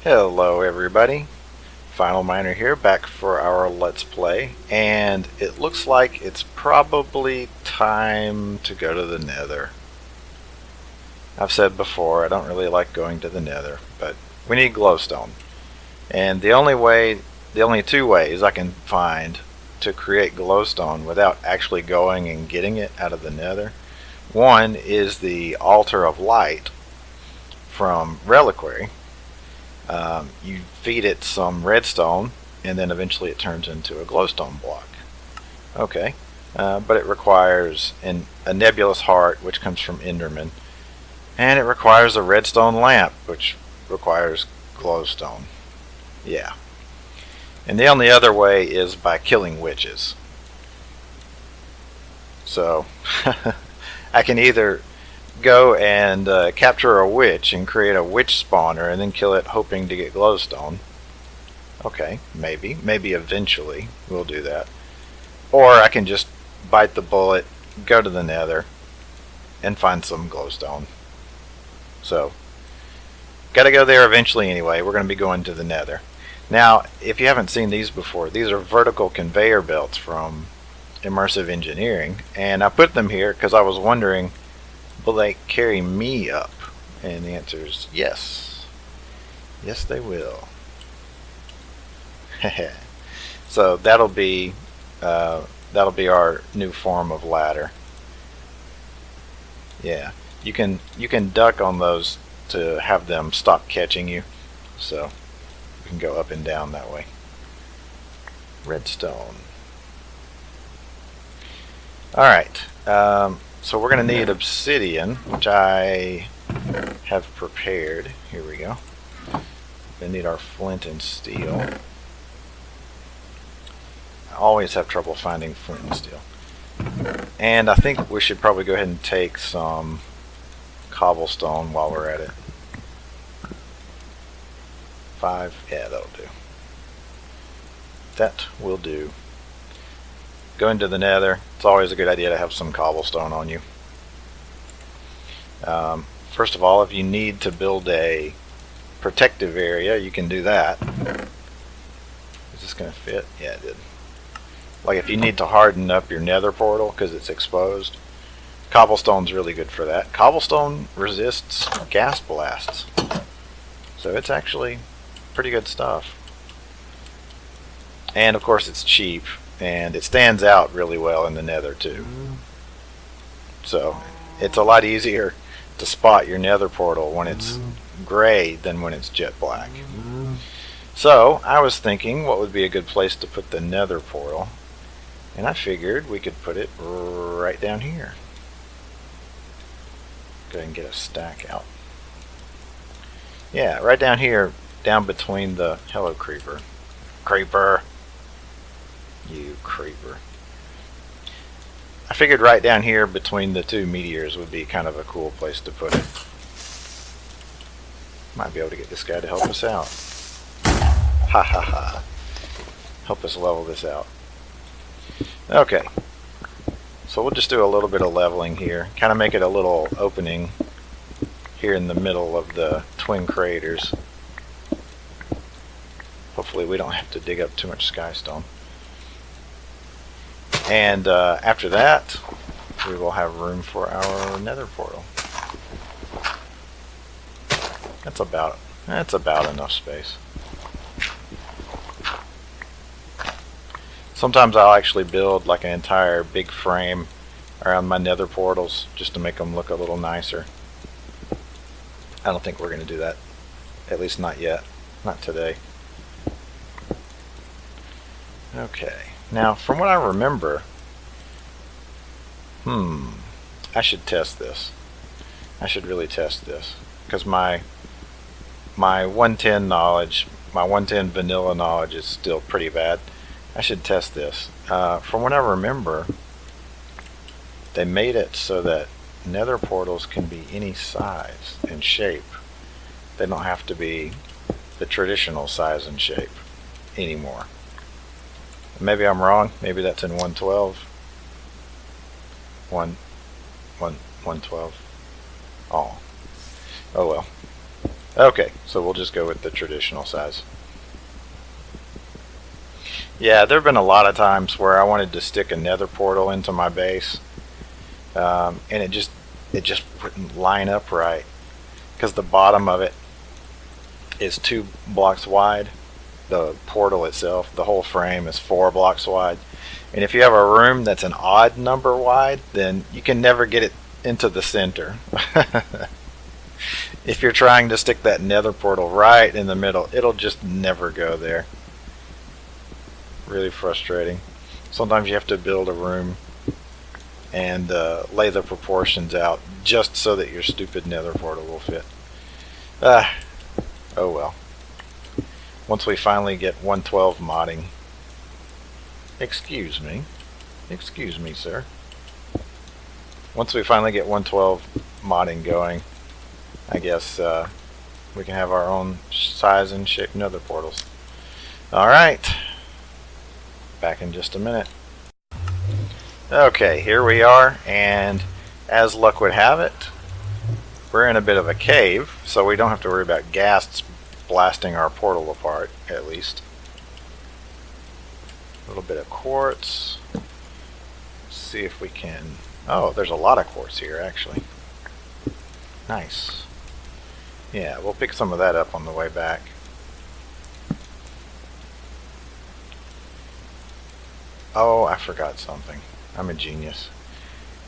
Hello everybody, Final Miner here, back for our Let's Play, and it looks like it's probably time to go to the Nether. I've said before, I don't really like going to the Nether, but we need glowstone. And the only two ways I can find to create glowstone without actually going and getting it out of the Nether. One is the Altar of Light from Reliquary. You feed it some redstone, and then eventually it turns into a glowstone block. Okay, but it requires a nebulous heart, which comes from Enderman, and it requires a redstone lamp, which requires glowstone. Yeah. And the only other way is by killing witches. So, I can either go and capture a witch and create a witch spawner and then kill it hoping to get glowstone. Okay, maybe eventually we'll do that. Or I can just bite the bullet, go to the Nether, and find some glowstone. So, gotta go there eventually anyway. We're going to be going to the Nether. Now, if you haven't seen these before, these are vertical conveyor belts from Immersive Engineering, and I put them here because I was wondering, will they carry me up? And the answer is yes. Yes, they will. So that'll be our new form of ladder. Yeah, you can duck on those to have them stop catching you. So you can go up and down that way. Redstone. All right. So we're going to need obsidian, which I have prepared. Here we go. We're going to need our flint and steel. I always have trouble finding flint and steel. And I think we should probably go ahead and take some cobblestone while we're at it. 5, yeah, that'll do. That will do. Go into the Nether. It's always a good idea to have some cobblestone on you. First of all, if you need to build a protective area, you can do that. Is this going to fit? Yeah, it did. Like if you need to harden up your Nether portal because it's exposed, cobblestone's really good for that. Cobblestone resists gas blasts, so it's actually pretty good stuff. And of course it's cheap. And it stands out really well in the Nether too. So it's a lot easier to spot your Nether portal when it's gray than when it's jet black. So I was thinking what would be a good place to put the Nether portal, and I figured we could put it right down here. Go ahead and get a stack out. Yeah, right down here, down between the hello creeper. Creeper. You creeper. I figured right down here between the two meteors would be kind of a cool place to put it. Might be able to get this guy to help us out. Ha ha ha. Help us level this out. Okay. So we'll just do a little bit of leveling here. Kind of make it a little opening here in the middle of the twin craters. Hopefully we don't have to dig up too much skystone. And after that, we will have room for our Nether portal. That's about enough space. Sometimes I'll actually build like an entire big frame around my Nether portals just to make them look a little nicer. I don't think we're going to do that. At least not yet. Not today. Okay. Now, from what I remember, I should test this. I should really test this, because my 110 knowledge, my 110 vanilla knowledge is still pretty bad. I should test this. From what I remember, they made it so that Nether portals can be any size and shape. They don't have to be the traditional size and shape anymore. Maybe I'm wrong. Maybe that's in 112. 112. Oh well. Okay, so we'll just go with the traditional size. Yeah, there have been a lot of times where I wanted to stick a nether portal into my base, and it just wouldn't line up right because the bottom of it is 2 blocks wide. The portal itself, the whole frame, is 4 blocks wide. And if you have a room that's an odd number wide, then you can never get it into the center. If you're trying to stick that nether portal right in the middle, it'll just never go there. Really frustrating. Sometimes you have to build a room and lay the proportions out just so that your stupid nether portal will fit. Oh well. Once we finally get 112 modding. Excuse me, sir. Once we finally get 112 modding going, I guess we can have our own size and shape nether portals. Alright, back in just a minute. Okay, here we are, and as luck would have it, we're in a bit of a cave, so we don't have to worry about ghasts blasting our portal apart, at least. A little bit of quartz. Let's see if we can... Oh, there's a lot of quartz here, actually. Nice. Yeah, we'll pick some of that up on the way back. Oh, I forgot something. I'm a genius.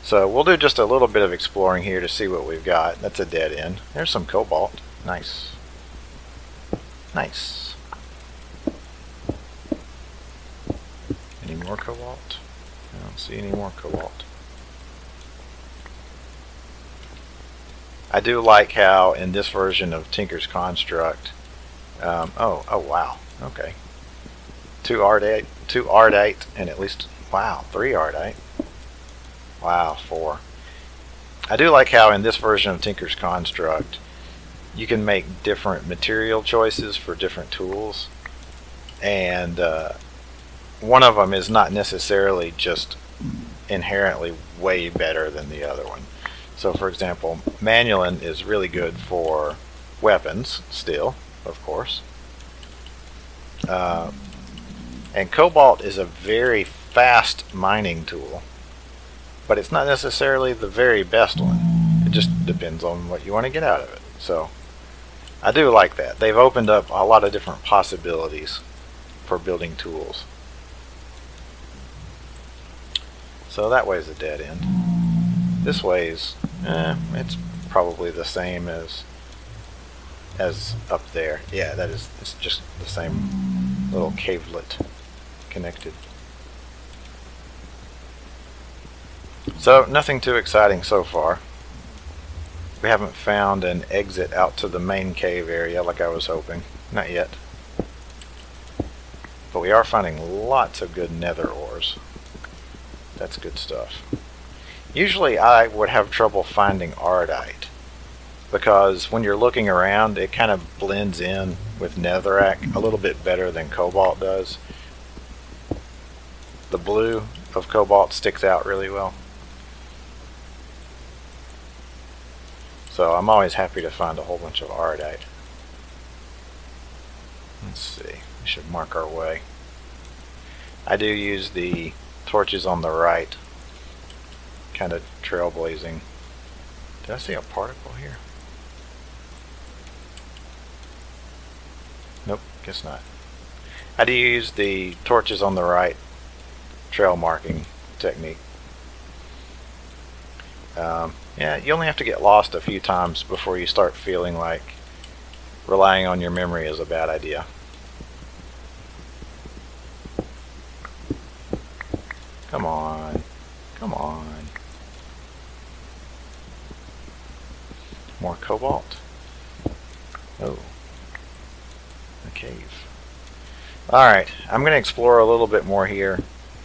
So we'll do just a little bit of exploring here to see what we've got. That's a dead end. There's some cobalt. Nice. Nice. Any more cobalt? I don't see any more cobalt. I do like how in this version of Tinker's Construct, oh wow, okay. 2 ardite, and at least, wow, 3 ardite. Wow, 4. I do like how in this version of Tinker's Construct, you can make different material choices for different tools, and one of them is not necessarily just inherently way better than the other one. So for example, Manulin is really good for weapons, still, of course. And Cobalt is a very fast mining tool, but it's not necessarily the very best one. It just depends on what you want to get out of it. So I do like that. They've opened up a lot of different possibilities for building tools. So that way's a dead end. This way's, it's probably the same as up there. Yeah, that is. It's just the same little cavelet connected. So nothing too exciting so far. We haven't found an exit out to the main cave area like I was hoping. Not yet. But we are finding lots of good nether ores. That's good stuff. Usually I would have trouble finding ardite, because when you're looking around it kind of blends in with netherrack a little bit better than cobalt does. The blue of cobalt sticks out really well. So I'm always happy to find a whole bunch of ardite. Let's see, we should mark our way. I do use the torches on the right, kind of trailblazing. Did I see a particle here? Nope, guess not. I do use the torches on the right trail marking technique. Yeah, you only have to get lost a few times before you start feeling like relying on your memory is a bad idea. Come on. Come on. More cobalt. Oh. A cave. Alright, I'm going to explore a little bit more here,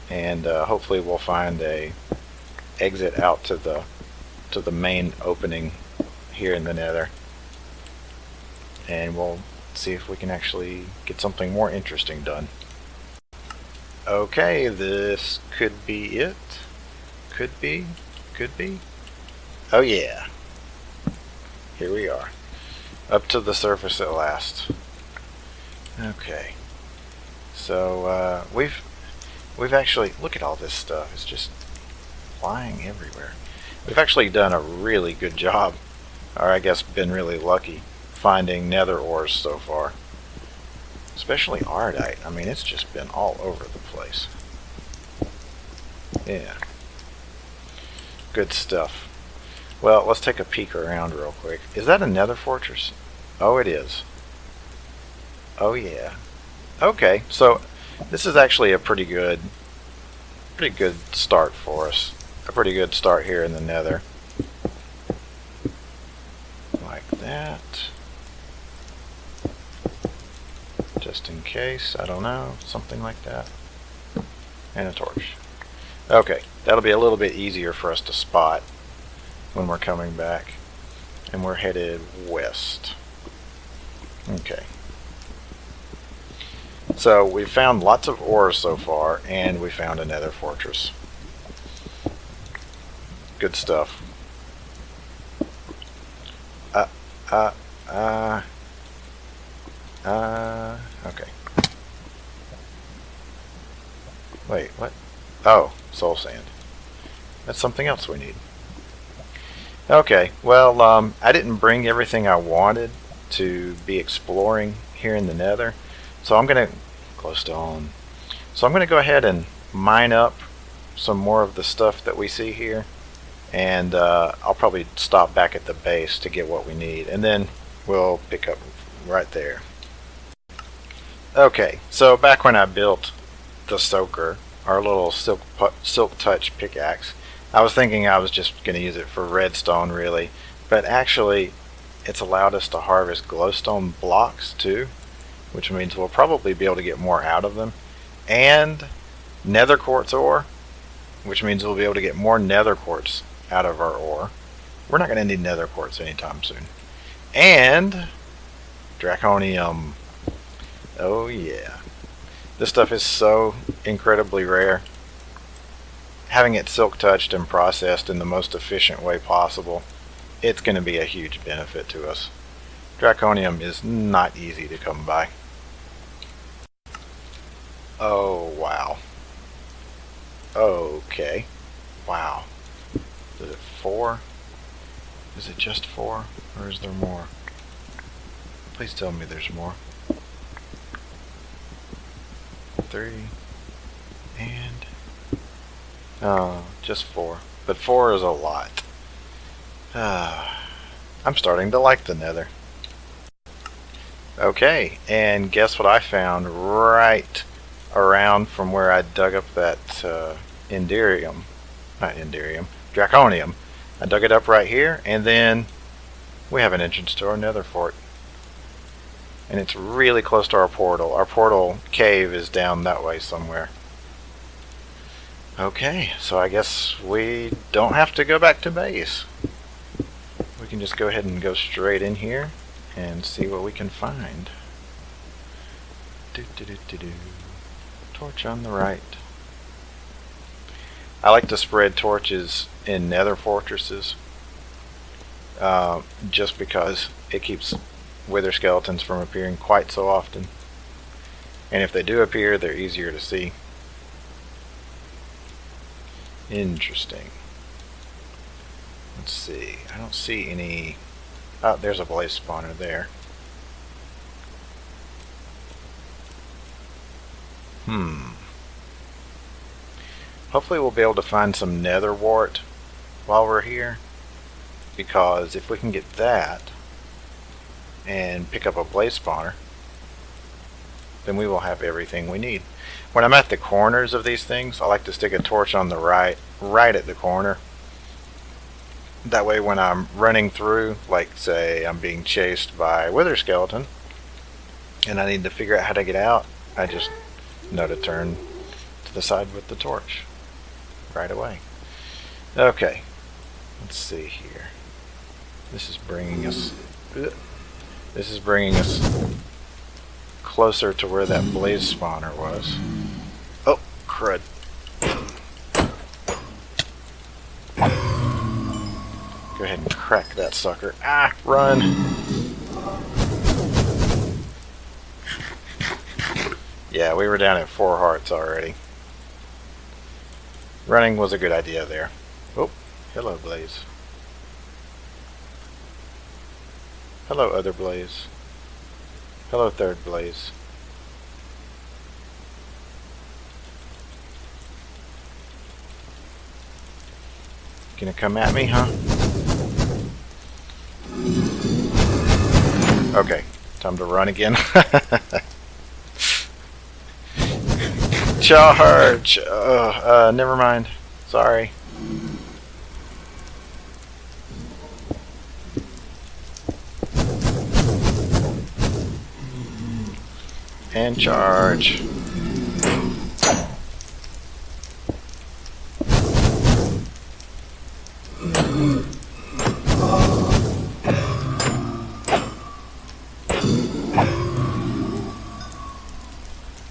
and hopefully we'll find a exit out to the main opening here in the Nether. And we'll see if we can actually get something more interesting done. Okay, this could be it. Could be. Could be. Oh yeah. Here we are. Up to the surface at last. Okay. So we've actually, look at all this stuff. It's just flying everywhere. We've actually done a really good job, or I guess been really lucky, finding nether ores so far. Especially ardite. I mean, it's just been all over the place. Yeah. Good stuff. Well, let's take a peek around real quick. Is that a nether fortress? Oh, it is. Oh, yeah. Okay, so this is actually a pretty good start for us. A pretty good start here in the nether. Like that. Just in case, I don't know, something like that. And a torch. Okay, that'll be a little bit easier for us to spot when we're coming back. And we're headed west. Okay. So we've found lots of ores so far, and we found a nether fortress. Good stuff. Okay. Wait, what? Oh, soul sand. That's something else we need. Okay, well, I didn't bring everything I wanted to be exploring here in the nether, so I'm going to glowstone. So I'm going to go ahead and mine up some more of the stuff that we see here, and I'll probably stop back at the base to get what we need, and then we'll pick up right there. Okay, so back when I built the soaker, our little silk touch pickaxe, I was thinking I was just going to use it for redstone really, but actually it's allowed us to harvest glowstone blocks too, which means we'll probably be able to get more out of them, and nether quartz ore, which means we'll be able to get more nether quartz out of our ore. We're not going to need nether quartz anytime soon. And draconium. Oh yeah. This stuff is so incredibly rare. Having it silk touched and processed in the most efficient way possible, it's going to be a huge benefit to us. Draconium is not easy to come by. Oh wow. Okay. Wow. Is it 4? Is it just 4? Or is there more? Please tell me there's more. 3. And... oh, just 4. But 4 is a lot. I'm starting to like the nether. Okay, and guess what I found right around from where I dug up that draconium. I dug it up right here, and then we have an entrance to our nether fort. And it's really close to our portal. Our portal cave is down that way somewhere. Okay, so I guess we don't have to go back to base. We can just go ahead and go straight in here and see what we can find. Torch on the right. I like to spread torches in nether fortresses just because it keeps wither skeletons from appearing quite so often. And if they do appear, they're easier to see. Interesting. Let's see. I don't see any... oh, there's a blaze spawner there. Hopefully we'll be able to find some nether wart while we're here, because if we can get that and pick up a blaze spawner, then we will have everything we need. When I'm at the corners of these things, I like to stick a torch on the right at the corner. That way when I'm running through, like say I'm being chased by a wither skeleton and I need to figure out how to get out, I just know to turn to the side with the torch right away. Okay, let's see here. This is bringing us closer to where that blaze spawner was. Oh, crud. Go ahead and crack that sucker. Ah, run. Yeah, we were down at 4 hearts already. Running was a good idea there. Oh, hello, Blaze. Hello, other Blaze. Hello, third Blaze. Gonna come at me, huh? Okay, time to run again. Charge! Never mind. Sorry. And charge.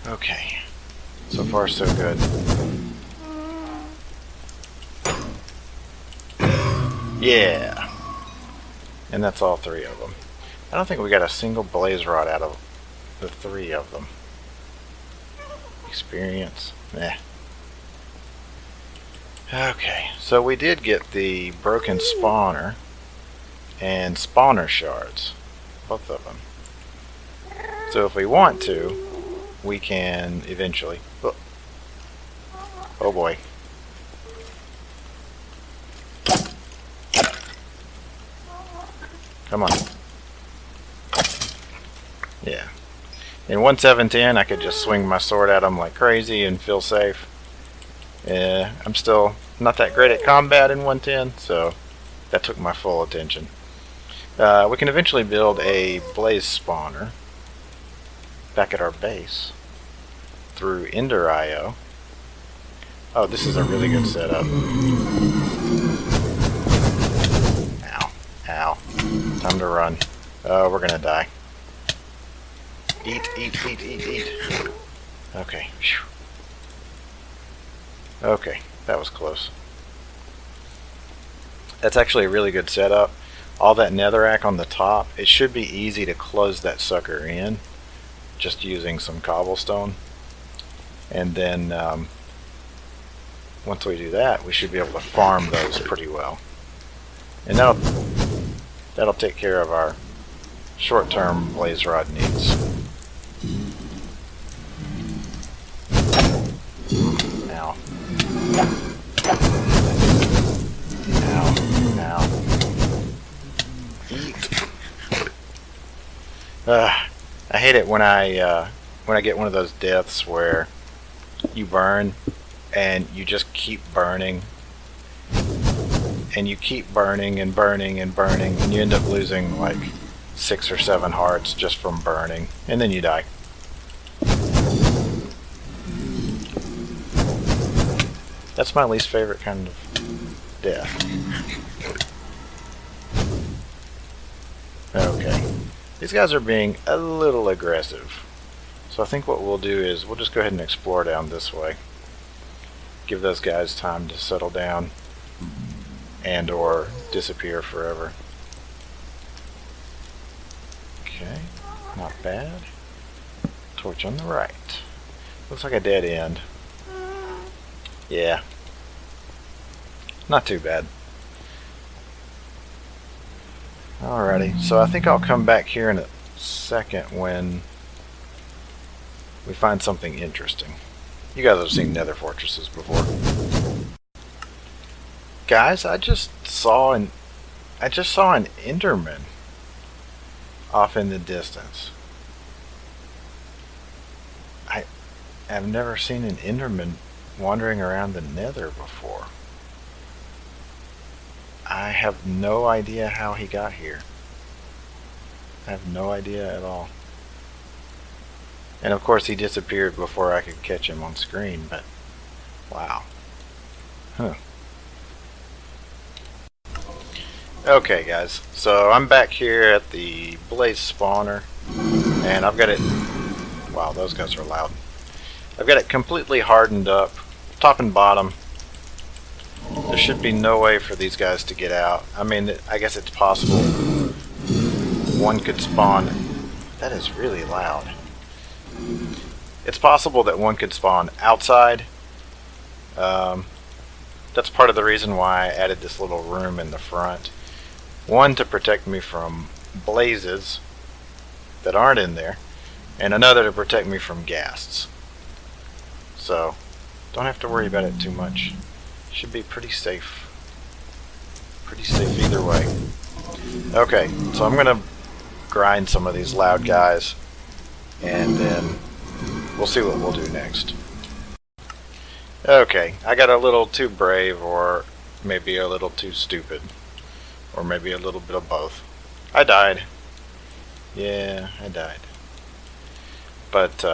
Okay. So far, so good. Yeah. And that's all 3 of them. I don't think we got a single blaze rod out of the 3 of them. Experience. Meh. Okay, so we did get the broken spawner and spawner shards. Both of them. So if we want to, we can eventually... Oh boy. Come on. Yeah. In 1.7.10, I could just swing my sword at them like crazy and feel safe. I'm still not that great at combat in 1.10, so that took my full attention. We can eventually build a blaze spawner back at our base through Ender.io. Oh, this is a really good setup. Ow. Ow. Time to run. Oh, we're gonna die. Eat, eat, eat, eat, eat. Okay. Whew. Okay, that was close. That's actually a really good setup. All that netherrack on the top, it should be easy to close that sucker in just using some cobblestone. And then once we do that, we should be able to farm those pretty well. And that'll take care of our short-term blaze rod needs. Ow. Ow. Ow. Eat. I hate it when I get one of those deaths where you burn and you just keep burning and you keep burning and burning and burning and you end up losing like 6 or 7 hearts just from burning, and then you die. That's my least favorite kind of death. Okay. These guys are being a little aggressive. So I think what we'll do is we'll just go ahead and explore down this way. Give those guys time to settle down and or disappear forever. Okay, not bad. Torch on the right. Looks like a dead end. Yeah. Not too bad. Alrighty, so I think I'll come back here in a second when we find something interesting. You guys have seen nether fortresses before. Guys, I just saw an Enderman off in the distance. I've never seen an Enderman wandering around the nether before. I have no idea how he got here. I have no idea at all. And of course he disappeared before I could catch him on screen, but wow. Huh. Okay guys, so I'm back here at the blaze spawner and I've got it, wow, those guys are loud. I've got it completely hardened up, top and bottom. There should be no way for these guys to get out. I mean, I guess it's possible one could spawn. That is really loud. It's possible that one could spawn outside. That's part of the reason why I added this little room in the front. One, to protect me from blazes that aren't in there, and another to protect me from ghasts. So, don't have to worry about it too much. Should be pretty safe. Pretty safe either way. Okay, so I'm gonna grind some of these loud guys, and then we'll see what we'll do next. Okay, I got a little too brave, or maybe a little too stupid, or maybe a little bit of both. I died. Yeah, I died. But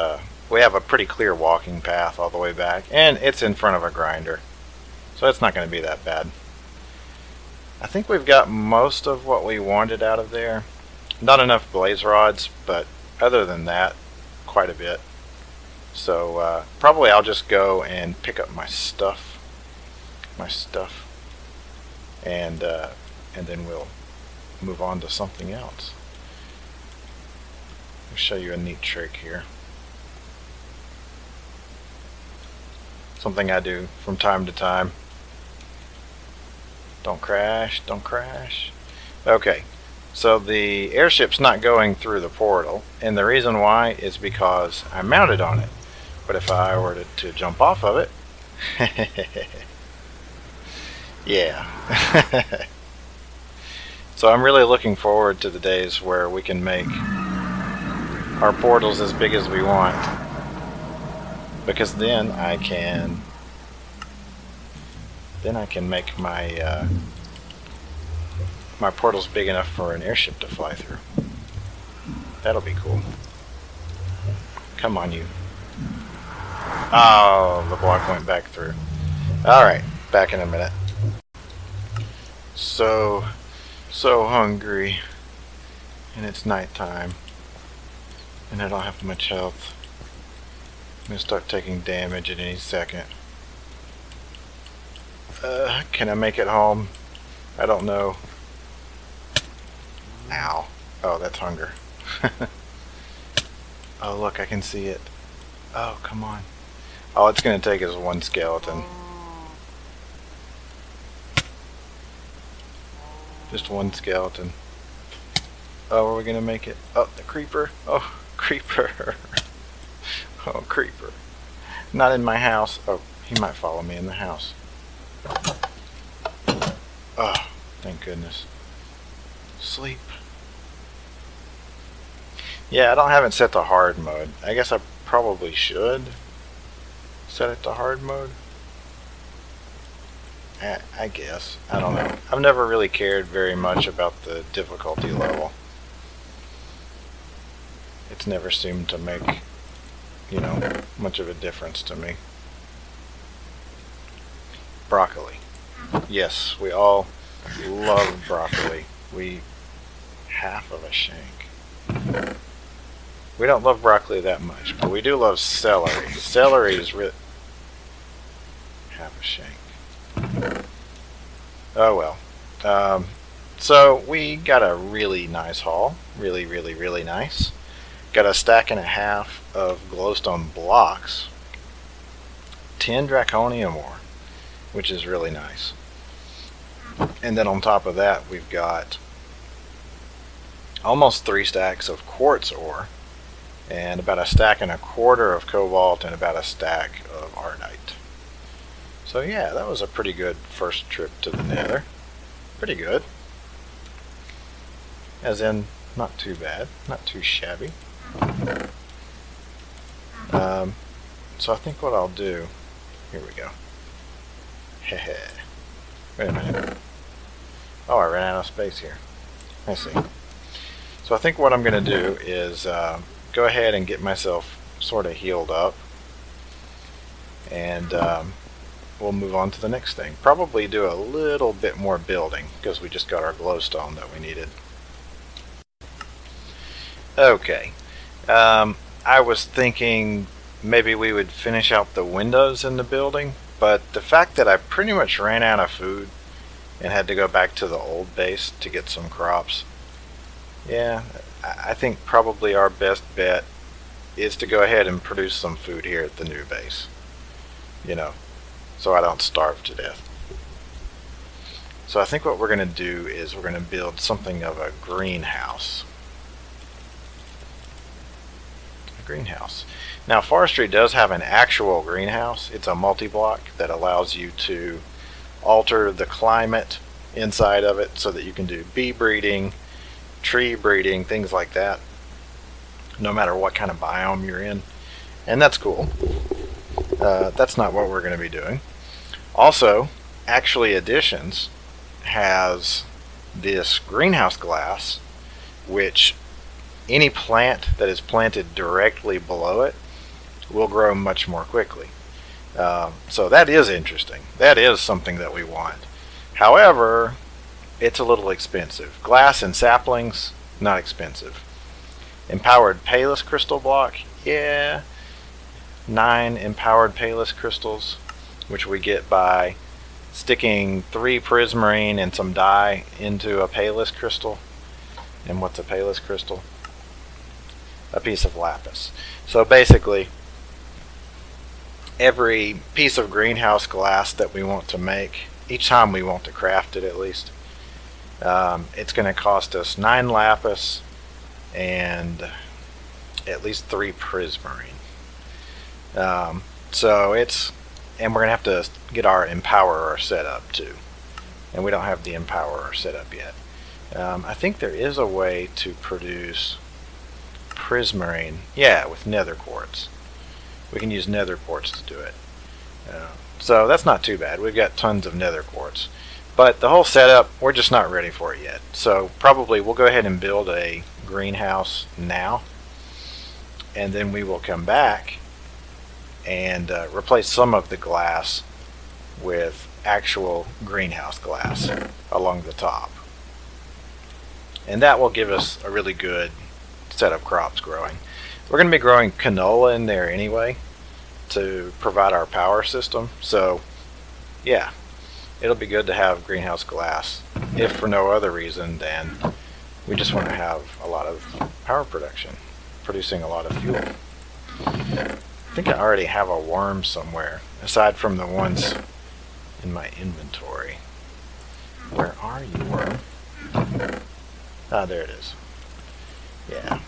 we have a pretty clear walking path all the way back, and it's in front of a grinder, so it's not going to be that bad. I think we've got most of what we wanted out of there. Not enough blaze rods, but other than that, quite a bit. So probably I'll just go and pick up my stuff, and then we'll move on to something else. I'll show you a neat trick here. Something I do from time to time. Don't crash, don't crash. Okay, so the airship's not going through the portal, and the reason why is because I'm mounted on it. But if I were to jump off of it, yeah. So I'm really looking forward to the days where we can make our portals as big as we want, because then I can make my my portals big enough for an airship to fly through. That'll be cool. Come on, you. Oh, the block went back through. Alright, back in a minute. So hungry. And it's nighttime. And I don't have much health. I'm gonna start taking damage at any second. Can I make it home? I don't know. Ow. Oh, that's hunger. Oh, look, I can see it. Oh, come on. All it's going to take is one skeleton. Just one skeleton. Oh, are we going to make it? Oh, the creeper. Oh, creeper. Oh, creeper. Not in my house. Oh, he might follow me in the house. Oh, thank goodness. Sleep. Yeah, I haven't set to hard mode. I guess I probably should set it to hard mode. I guess. I don't know. I've never really cared very much about the difficulty level. It's never seemed to make, you know, much of a difference to me. Broccoli. Yes, we all love broccoli. Half of a shank. We don't love broccoli that much, but we do love celery. Celery is half a shank. Oh well. So we got a really nice haul. Really nice. Got a stack and a half of glowstone blocks. 10 draconium ore, which is really nice. And then on top of that, we've got almost 3 stacks of quartz ore, and about a stack and a quarter of cobalt, and about a stack of ardite. So yeah, that was a pretty good first trip to the Nether. Pretty good. As in, not too bad, not too shabby. So I think what I'll do, here we go. Heh. Wait a minute. Oh, I ran out of space here. I see. So I think what I'm going to do is go ahead and get myself sort of healed up, and we'll move on to the next thing. Probably do a little bit more building, because we just got our glowstone that we needed. Okay. I was thinking maybe we would finish out the windows in the building, but the fact that I pretty much ran out of food and had to go back to the old base to get some crops, yeah, I think probably our best bet is to go ahead and produce some food here at the new base, you know, so I don't starve to death. So I think what we're going to do is we're going to build something of a greenhouse. Greenhouse. Now forestry does have an actual greenhouse. It's a multi-block that allows you to alter the climate inside of it so that you can do bee breeding, tree breeding, things like that, no matter what kind of biome you're in, and that's cool. That's not what we're going to be doing. Also, Actually Additions has this greenhouse glass, which any plant that is planted directly below it will grow much more quickly. So that is interesting. That is something that we want. However, it's a little expensive. Glass and saplings, not expensive. Empowered Payless crystal block, yeah. 9 empowered Payless crystals, which we get by sticking 3 prismarine and some dye into a Payless crystal. And what's a Payless crystal? A piece of lapis. So basically, every piece of greenhouse glass that we want to make, each time we want to craft it at least, it's going to cost us 9 lapis and at least 3 prismarine. So it's, and we're going to have to get our empowerer set up too, and we don't have the empowerer set up yet. I think there is a way to produce prismarine, yeah, with nether quartz. We can use nether quartz to do it. So that's not too bad. We've got tons of nether quartz. But the whole setup, we're just not ready for it yet. So probably we'll go ahead and build a greenhouse now, and then we will come back and replace some of the glass with actual greenhouse glass along the top. And that will give us a really good set of crops growing. We're going to be growing canola in there anyway to provide our power system. So yeah, it'll be good to have greenhouse glass, if for no other reason than we just want to have a lot of power production, producing a lot of fuel. I think I already have a worm somewhere, aside from the ones in my inventory. Where are you, worm? Ah, there it is. Yeah.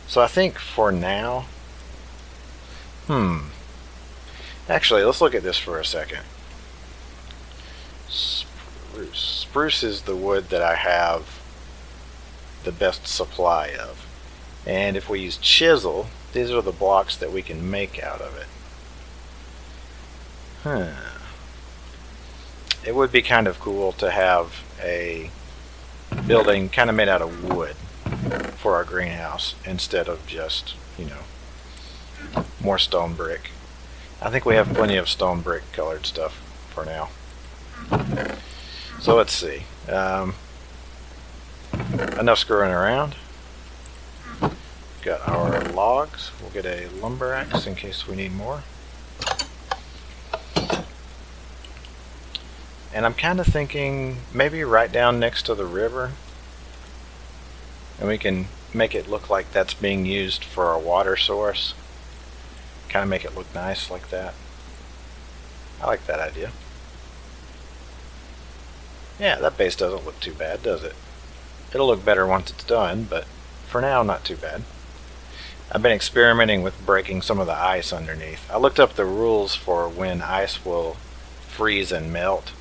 So I think for now, actually, let's look at this for a second. Spruce. Spruce is the wood that I have the best supply of. And if we use chisel, these are the blocks that we can make out of it. It would be kind of cool to have a building kind of made out of wood for our greenhouse instead of just, you know, more stone brick. I think we have plenty of stone brick colored stuff for now. So let's see. Enough screwing around. Got our logs. We'll get a lumber axe in case we need more. And I'm kind of thinking maybe right down next to the river, and we can make it look like that's being used for a water source. Kind of make it look nice like that. I like that idea. Yeah, that base doesn't look too bad, does it? It'll look better once it's done, but for now, not too bad. I've been experimenting with breaking some of the ice underneath. I looked up the rules for when ice will freeze and melt,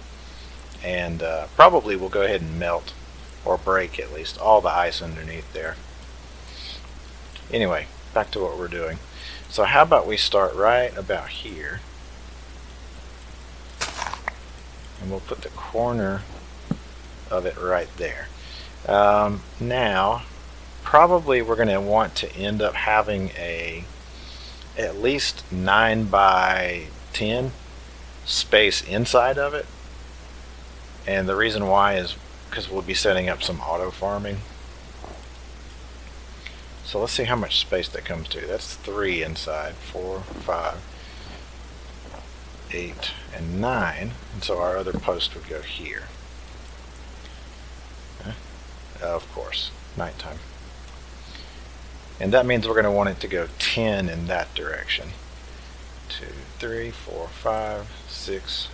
and probably we'll go ahead and melt, or break at least, all the ice underneath there. Anyway, back to what we're doing. So how about we start right about here, and we'll put the corner of it right there. Now, probably we're going to want to end up having at least 9 by 10 space inside of it. And the reason why is because we'll be setting up some auto farming. So let's see how much space that comes to. That's 3 inside, 4, 5, 8, and 9. And so our other post would go here. Of course, nighttime. And that means we're going to want it to go 10 in that direction. 2, 3, 4, 5, 6,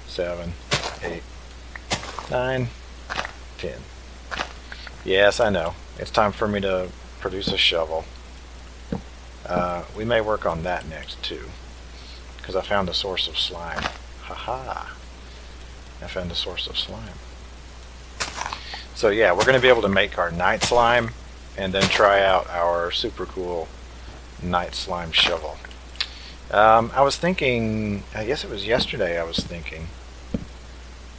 7, 8, 9, 10. Yes, I know. It's time for me to produce a shovel. We may work on that next too, because I found a source of slime. Haha! I found a source of slime. So yeah, we're going to be able to make our night slime and then try out our super cool night slime shovel. I was thinking, I guess it was yesterday I was thinking,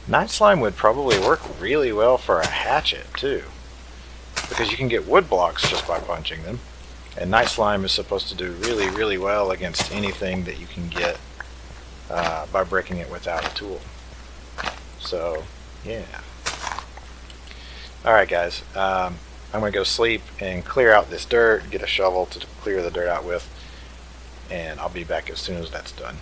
night slime would probably work really well for a hatchet too, because you can get wood blocks just by punching them, and night slime is supposed to do really, really well against anything that you can get by breaking it without a tool. So yeah. Alright guys, I'm going to go sleep and clear out this dirt, get a shovel to clear the dirt out with, and I'll be back as soon as that's done.